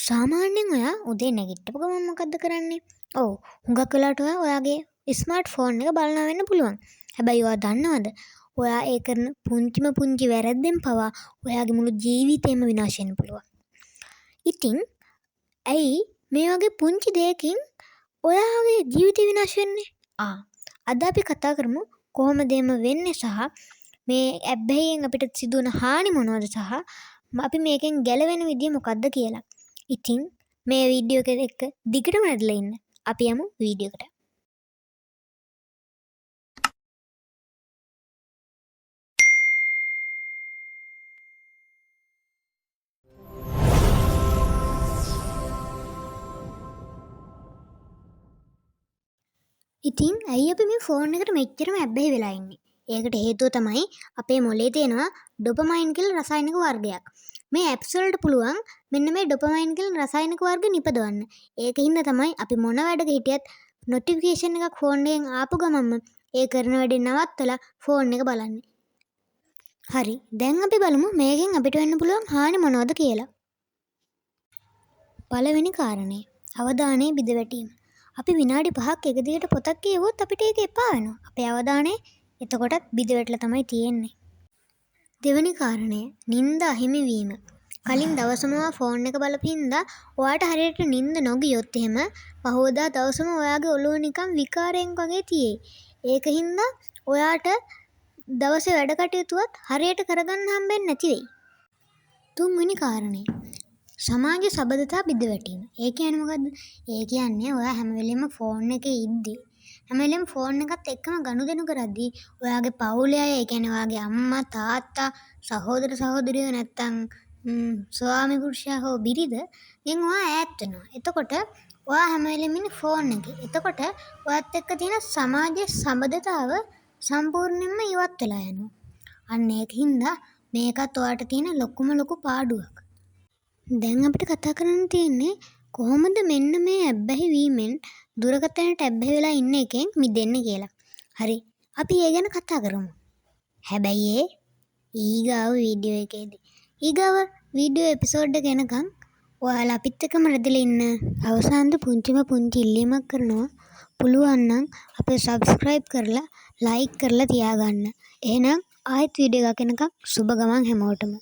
සාමාන්‍යයෙන් ඔයා උදේ නැගිට්ටපු ගමන් මොකද්ද කරන්නේ? ඔව් හුඟක් වෙලාවට ඔයා ඔයාගේ ස්මාර්ට් ෆෝන් එක බලනවා වෙන්න පුළුවන්. හැබැයි ඔයා දන්නවද? ඔයා ඒ කරන පුංචිම පුංචි වැරැද්දෙන් පවා ඔයාගේ මුළු ජීවිතේම විනාශ වෙන්න පුළුවන්. ඉතින් ඇයි මේ වගේ පුංචි දෙයකින් ඔයාගේ ජීවිතේ විනාශ වෙන්නේ? අද අපි කතා කරමු කොහොමද එහෙම වෙන්නේ සහ මේ ඇබ්බැහියෙන් අපිට සිදුවන හානි මොනවද සහ අපි මේකෙන් ගැලවෙන විදිය මොකක්ද කියලා. ඉතින් මේ වීඩියෝ එක එක්ක දිගටම ඇදලා ඉන්න. අපි යමු වීඩියෝ එකට. ඉතින් ඇයි අපි මේ ෆෝන් එකට මෙච්චරම ඇබ්බැහි වෙලා ඉන්නේ? ඒකට හේතුව තමයි අපේ මොලේ තියෙනවා ඩොපමයින් කියලා රසායනික වර්ගයක්. මේ ඇප්ස් වලට පුළුවන් මෙන්න මේ ඩොපමයින් කියන රසායනික වර්ග නිපදවන්න. ඒකින්ද තමයි අපි මොන වැඩක හිටියත් නොටිෆිකේෂන් එකක් ෆෝන් එකෙන් ආපු ගමන්ම ඒ කරන වැඩේ නවත්තලා ෆෝන් එක බලන්නේ. හරි. දැන් අපි බලමු මේකෙන් අපිට වෙන්න පුළුවන් හානි මොනවද කියලා. පළවෙනි කාරණේ අවධානය බිඳවැටීම. අපි විනාඩි 5ක් එක දිගට පොතක් කියවුවොත් අපිට ඒක එපා වෙනවා. අපේ අවධානය එතකොටත් බිඳවැටලා තමයි තියෙන්නේ. දෙවෙනි කාරණය නිින්ද අහිමි වීම. කලින් දවසම ෆෝන් එක බලපින්දා ඔයාට හරියට නිින්ද නොගියොත් එහෙම පහවදා දවසම ඔයාගේ ඔළුව නිකන් විකාරයෙන් වගේ තියෙයි. ඒකින්ද ඔයාට දවසේ වැඩ කටයුතුවත් හරියට කරගන්න හම්බෙන්නේ නැති වෙයි. තුන්වෙනි කාරණේ සමාජ සබඳතා බිඳවැටීම. ඒ කියන්නේ මොකද්ද? ඒ කියන්නේ ඔයා හැම වෙලෙම ෆෝන් එකේ ඉද්දි හැම වෙලෙම ෆෝන් එකත් එක්කම ගනුදෙනු කරද්දී ඔයාගේ පවුලේ අය, ඒ කියන්නේ ඔයාගේ අම්මා, තාත්තා, සහෝදර සහෝදරියෝ නැත්තම් ස්වාමි පුරුෂයා හෝ බිරිඳ ගෙන් ඔයා ඈත් වෙනවා. එතකොට ඔයා හැම වෙලෙම ඉන්නේ ෆෝන් එකේ. එතකොට ඔයත් එක්ක තියෙන සමාජ සබඳතාව සම්පූර්ණයෙන්ම ඉවත් වෙලා යනවා. අන්න ඒකින්ද මේකත් ඔයාට තියෙන ලොකු පාඩුවක්. දැන් අපිට කතා කරන්න තියෙන්නේ කොහොමද මෙන්න මේ ඇබ්බැහි වීමෙන් දුරකථනයට ඇබ්බැහි වෙලා ඉන්න එකෙන් මිදෙන්න කියලා. හරි. අපි ඒ ගැන කතා කරමු. හැබැයි ඊගාව වීඩියෝ එකේදී ඊගාව වීඩියෝ එපිසෝඩ් එක එනකම් ඔයාලා අපිත් එක්කම රැඳිලා ඉන්න. අවසානයේ පුංචි ඉල්ලීමක් කරනවා. පුළුවන් නම් අපේ subscribe කරලා like කරලා තියාගන්න. එහෙනම් ආයෙත් වීඩියෝ එකක් එනකම් සුබ ගමන් හැමෝටම.